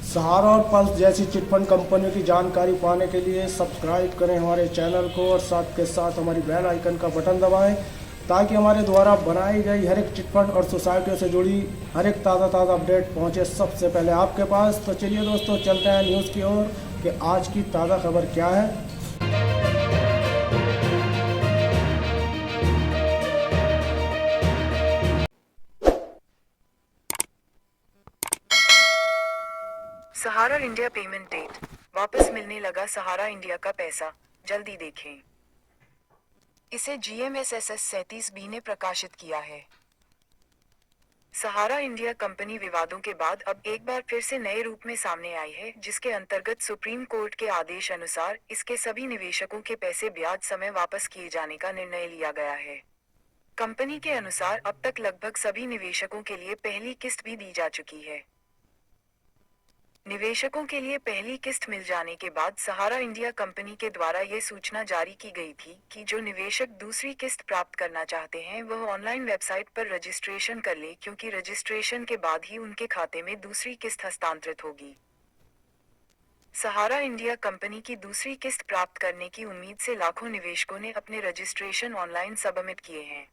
सहारा और पल्स जैसी चिटफंड कंपनियों की जानकारी पाने के लिए सब्सक्राइब करें हमारे चैनल को और साथ के साथ हमारी बेल आइकन का बटन दबाएं ताकि हमारे द्वारा बनाई गई हर एक चिटफंड और सोसाइटियों से जुड़ी हर एक ताज़ा अपडेट पहुंचे सबसे पहले आपके पास। तो चलिए दोस्तों, चलते हैं न्यूज़ की ओर कि आज की ताज़ा खबर क्या है। सहारा इंडिया पेमेंट डेट, वापस मिलने लगा सहारा इंडिया का पैसा, जल्दी देखें। इसे GMSSS 37B ने प्रकाशित किया है। सहारा इंडिया कंपनी विवादों के बाद अब एक बार फिर से नए रूप में सामने आई है, जिसके अंतर्गत सुप्रीम कोर्ट के आदेश अनुसार इसके सभी निवेशकों के पैसे ब्याज समय वापस किए जाने का निर्णय लिया गया है। कंपनी के अनुसार अब तक लगभग सभी निवेशकों के लिए पहली किस्त भी दी जा चुकी है। निवेशकों के लिए पहली किस्त मिल जाने के बाद सहारा इंडिया कंपनी के द्वारा ये सूचना जारी की गई थी कि जो निवेशक दूसरी किस्त प्राप्त करना चाहते हैं वह ऑनलाइन वेबसाइट पर रजिस्ट्रेशन कर ले, क्योंकि रजिस्ट्रेशन के बाद ही उनके खाते में दूसरी किस्त हस्तांतरित होगी। सहारा इंडिया कंपनी की दूसरी किस्त प्राप्त करने की उम्मीद से लाखों निवेशकों ने अपने रजिस्ट्रेशन ऑनलाइन सबमिट किए हैं।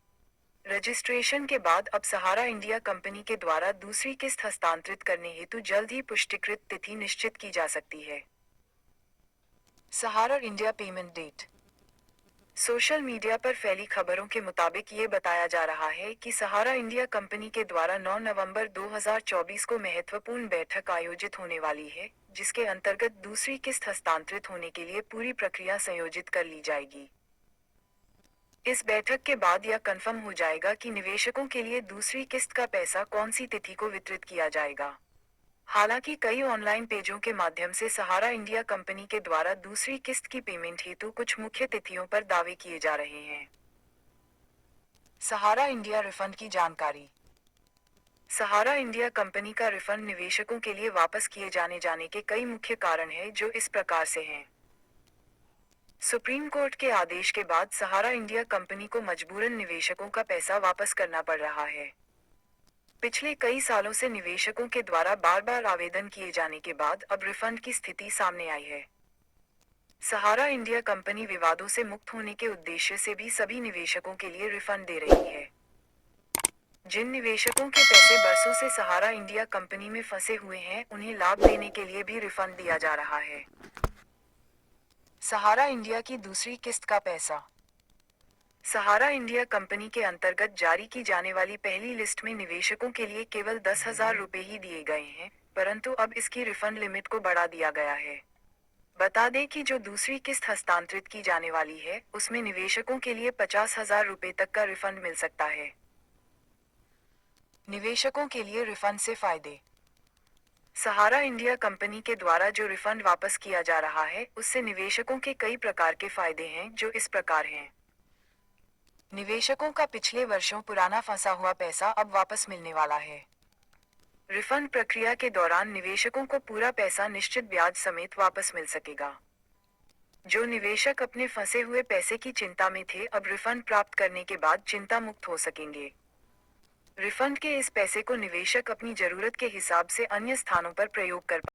रजिस्ट्रेशन के बाद अब सहारा इंडिया कंपनी के द्वारा दूसरी किस्त हस्तांतरित करने हेतु जल्द ही पुष्टिकृत तिथि निश्चित की जा सकती है। Sahara India payment date. Social media पर फैली खबरों के मुताबिक ये बताया जा रहा है कि सहारा इंडिया कंपनी के द्वारा 9 नवंबर 2024 को महत्वपूर्ण बैठक आयोजित होने वाली है, जिसके अंतर्गत दूसरी किस्त हस्तांतरित होने के लिए पूरी प्रक्रिया संयोजित कर ली जाएगी। इस बैठक के बाद यह कंफर्म हो जाएगा कि निवेशकों के लिए दूसरी किस्त का पैसा कौन सी तिथि को वितरित किया जाएगा। हालांकि कई ऑनलाइन पेजों के माध्यम से सहारा इंडिया कंपनी के द्वारा दूसरी किस्त की पेमेंट हेतु कुछ मुख्य तिथियों पर दावे किए जा रहे हैं। सहारा इंडिया रिफंड की जानकारी। सहारा इंडिया कंपनी का रिफंड निवेशकों के लिए वापस किए जाने के कई मुख्य कारण हैं, जो इस प्रकार से हैं। सुप्रीम कोर्ट के आदेश के बाद सहारा इंडिया कंपनी को मजबूरन निवेशकों का पैसा वापस करना पड़ रहा है। पिछले कई सालों से निवेशकों के द्वारा बार बार आवेदन किए जाने के बाद अब रिफंड की स्थिति सामने आई है। सहारा इंडिया कंपनी विवादों से मुक्त होने के उद्देश्य से भी सभी निवेशकों के लिए रिफंड दे रही है। जिन निवेशकों के पैसे बरसों से सहारा इंडिया कंपनी में फंसे हुए हैं, उन्हें लाभ देने के लिए भी रिफंड दिया जा रहा है। सहारा इंडिया की दूसरी किस्त का पैसा। सहारा इंडिया कंपनी के अंतर्गत जारी की जाने वाली पहली लिस्ट में निवेशकों के लिए केवल 10,000 रुपये ही दिए गए हैं, परंतु अब इसकी रिफंड लिमिट को बढ़ा दिया गया है। बता दें कि जो दूसरी किस्त हस्तांतरित की जाने वाली है, उसमें निवेशकों के लिए 50,000 रुपये तक का रिफंड मिल सकता है। निवेशकों के लिए रिफंड से फायदे। सहारा इंडिया कंपनी के द्वारा जो रिफंड वापस किया जा रहा है, उससे निवेशकों के कई प्रकार के फायदे हैं, जो इस प्रकार हैं। निवेशकों का पिछले वर्षों पुराना फंसा हुआ पैसा अब वापस मिलने वाला है। रिफंड प्रक्रिया के दौरान निवेशकों को पूरा पैसा निश्चित ब्याज समेत वापस मिल सकेगा। जो निवेशक अपने फंसे हुए पैसे की चिंता में थे, अब रिफंड प्राप्त करने के बाद चिंता मुक्त हो सकेंगे। रिफंड के इस पैसे को निवेशक अपनी जरूरत के हिसाब से अन्य स्थानों पर प्रयोग कर